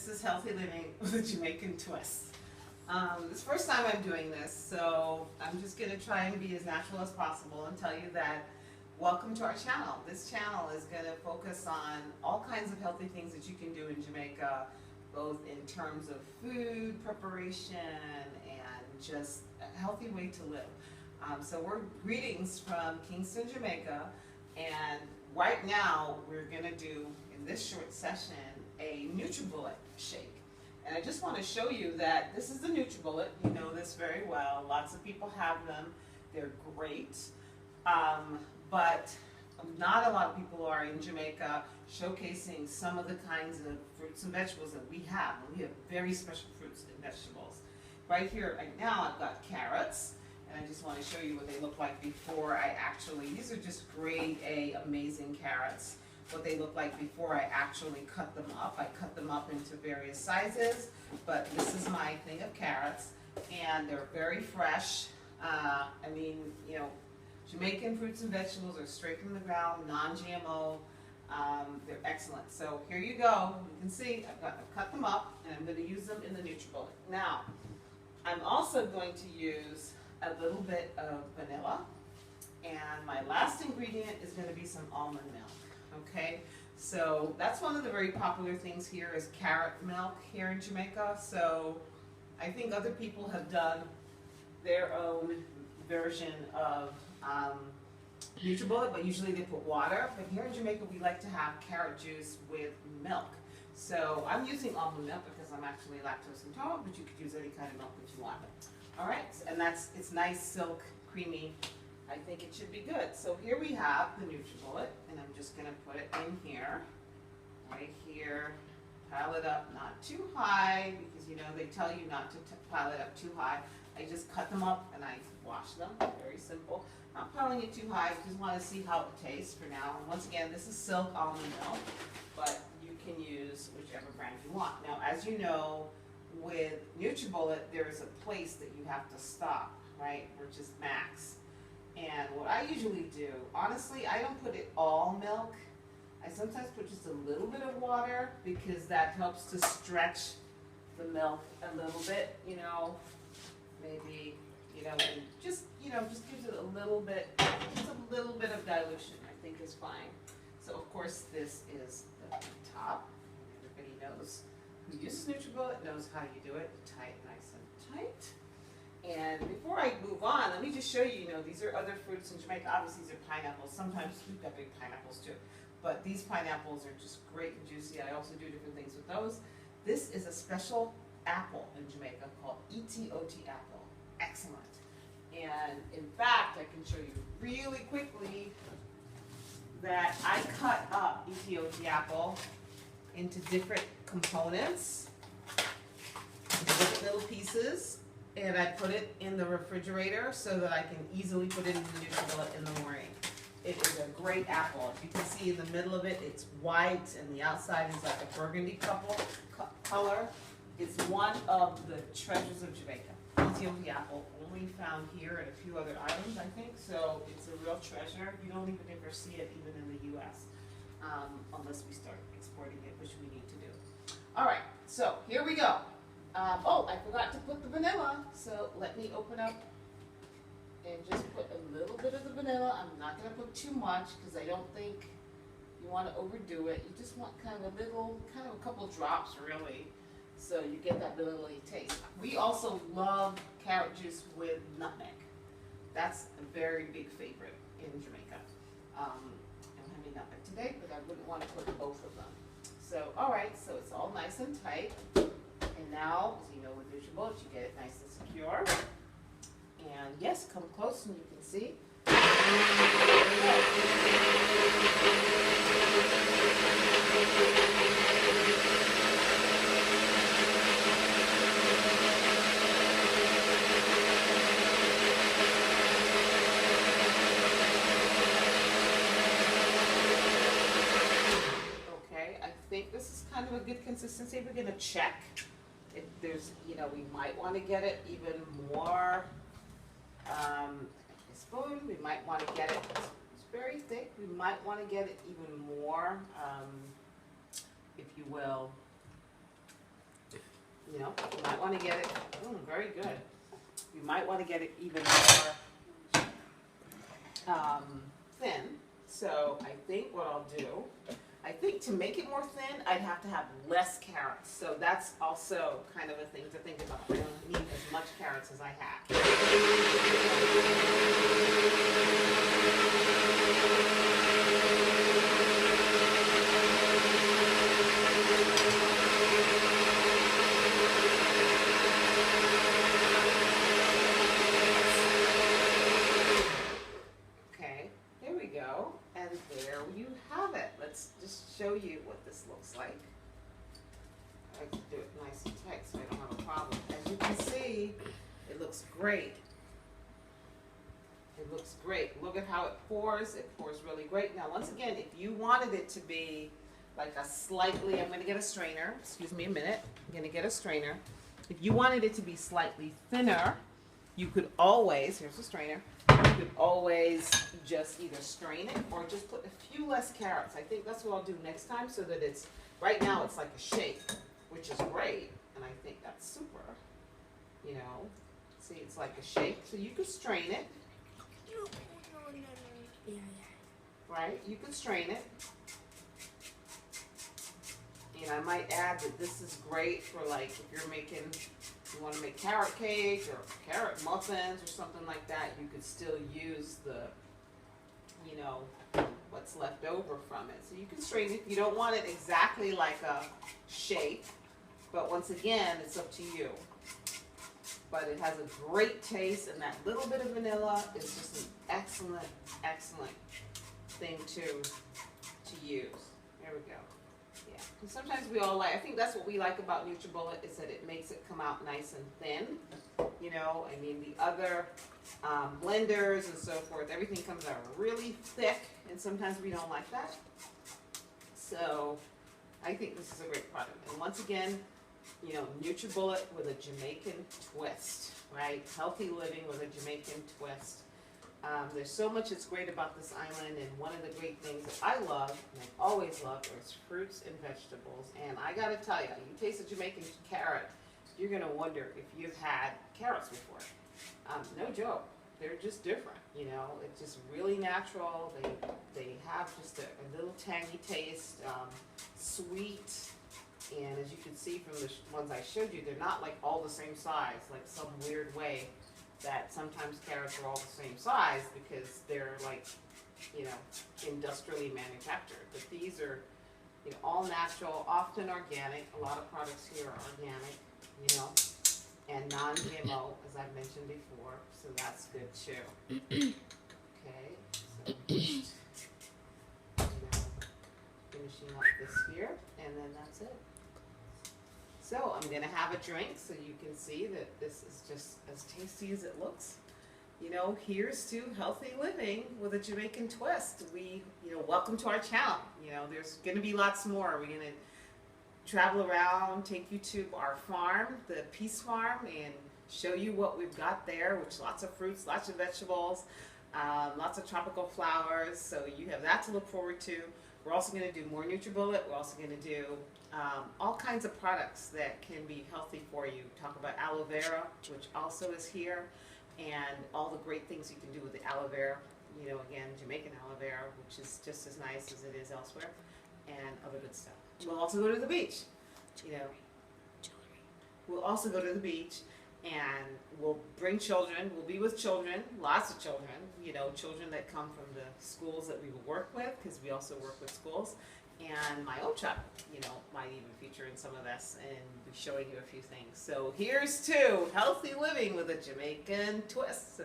This is Healthy Living with a Jamaican twist. It's the first time I'm doing this, so I'm just going to try and be as natural as possible and tell you that welcome to our channel. This channel is going to focus on all kinds of healthy things that you can do in Jamaica, both in terms of food preparation and just a healthy way to live. So we're greetings from Kingston, Jamaica, and right now we're going to do, in this short session, a Nutribullet shake. And I just want to show you that this is the Nutribullet. You know this very well. Lots of people have them. They're great. But not a lot of people are in Jamaica showcasing some of the kinds of fruits and vegetables that we have. We have very special fruits and vegetables. Right here, right now, I've got carrots. And I just want to show you what they look like before I actually, these are just grade A, amazing carrots. What they look like before I actually cut them up. I cut them up into various sizes, but this is my thing of carrots, and they're very fresh. I mean, you know, Jamaican fruits and vegetables are straight from the ground, non-GMO. They're excellent. So here you go. You can see I've cut them up, and I'm going to use them in the Nutribullet. Now, I'm also going to use a little bit of vanilla, and my last ingredient is going to be some almond milk. Okay, so that's one of the very popular things here is carrot milk here in Jamaica. So I think other people have done their own version of Nutribullet, but usually they put water. But here in Jamaica, we like to have carrot juice with milk. So I'm using almond milk because I'm actually lactose intolerant, but you could use any kind of milk that you want. All right, and it's nice, silk, creamy. I think it should be good. So here we have the Nutribullet, and I'm just going to put it in here, right here, pile it up, not too high, because you know they tell you not to pile it up too high. I just cut them up and I wash them, very simple. Not piling it too high, I just want to see how it tastes for now. And once again, this is silk almond milk, but you can use whichever brand you want. Now, as you know, with Nutribullet, there is a place that you have to stop, right, which is max. And what I usually do, honestly, I don't put it all milk. I sometimes put just a little bit of water because that helps to stretch the milk a little bit, you know, maybe, you know, and just gives it a little bit, just a little bit of dilution, I think is fine. So, of course, this is the top. Everybody knows who uses Nutribullet knows how you do it. Tie it nice and tight. And before I move on, let me just show you, these are other fruits in Jamaica. Obviously, these are pineapples. Sometimes we've got big pineapples too. But these pineapples are just great and juicy. I also do different things with those. This is a special apple in Jamaica called Etioti apple. Excellent. And in fact, I can show you really quickly that I cut up Etioti apple into different components, different little pieces. And I put it in the refrigerator so that I can easily put it in the Nutribullet in the morning. It is a great apple. As you can see in the middle of it, it's white, and the outside is like a burgundy color. It's one of the treasures of Jamaica. Ethiopian apple, only found here and a few other items, I think. So it's a real treasure. You don't even ever see it even in the U.S. Unless we start exporting it, which we need to do. All right, so here we go. Oh, I forgot to put the vanilla, so let me open up and just put a little bit of the vanilla. I'm not going to put too much because I don't think you want to overdo it. You just want kind of a couple drops really, so you get that vanilla-y taste. We also love carrot juice with nutmeg. That's a very big favorite in Jamaica. I don't have any nutmeg today, but I wouldn't want to put both of them. So, all right, so it's all nice and tight. And now, as you know with Nutribullet, you get it nice and secure. And yes, come close and you can see. Okay, I think this is kind of a good consistency. We're going to check. If there's, we might want to get it even more, a spoon, we might want to get it, it's very thick, we might want to get it even more, if you will, You know, you might want to get it, very good. You might want to get it even more thin. So I think what I'll do, I think to make it more thin, I'd have to have less carrots. So that's also kind of a thing to think about. I don't need as much carrots as I have. And there you have it. Let's just show you what this looks like. I like to do it nice and tight so I don't have a problem. As you can see, it looks great. It looks great. Look at how it pours. It pours really great. Now, once again, if you wanted it to be like a slightly, I'm going to get a strainer. Excuse me a minute. I'm going to get a strainer. If you wanted it to be slightly thinner, you could always, here's the strainer, you could always just either strain it or just put a few less carrots. I think that's what I'll do next time so that it's, right now it's like a shake, which is great, and I think that's super, you know. See, it's like a shake, so you could strain it. Right, you could strain it. And I might add that this is great for like if you're making, you want to make carrot cake or carrot muffins or something like that, you could still use the, you know, what's left over from it. So you can strain it. You don't want it exactly like a shake, but once again, it's up to you. But it has a great taste, and that little bit of vanilla is just an excellent, excellent thing to use. There we go. Yeah. And sometimes we all like, I think that's what we like about Nutribullet is that it makes it come out nice and thin. You know, I mean the other blenders and so forth, everything comes out really thick, and sometimes we don't like that. So I think this is a great product. And once again, you know, Nutribullet with a Jamaican twist, right? Healthy living with a Jamaican twist. There's so much that's great about this island, and one of the great things that I love, and I've always loved, is fruits and vegetables. And I gotta tell you, you taste a Jamaican carrot, you're gonna wonder if you've had carrots before. No joke, they're just different, you know. It's just really natural. They have just a little tangy taste, sweet. And as you can see from the ones I showed you, they're not like all the same size, like some weird way that sometimes carrots are all the same size because they're like, you know, industrially manufactured. But these are, you know, all natural, often organic. A lot of products here are organic, you know, and non-GMO, as I've mentioned before. So that's good too. Okay, so just, you know, finishing up this here, and then that's it. So I'm going to have a drink so you can see that this is just as tasty as it looks. You know, here's to healthy living with a Jamaican twist. Welcome to our channel. You know, there's going to be lots more. We're going to travel around, take you to our farm, the Peace Farm, and show you what we've got there, which lots of fruits, lots of vegetables, lots of tropical flowers. So you have that to look forward to. We're also going to do more Nutribullet. We're also going to do all kinds of products that can be healthy for you. Talk about aloe vera, which also is here, and all the great things you can do with the aloe vera. You know, again, Jamaican aloe vera, which is just as nice as it is elsewhere, and other good stuff. We'll also go to the beach. You know, we'll also go to the beach, and we'll bring children. We'll be with children, lots of children. You know, children that come from the schools that we will work with, because we also work with schools. And my own child, you know, might even feature in some of this and be showing you a few things. So here's to healthy living with a Jamaican twist.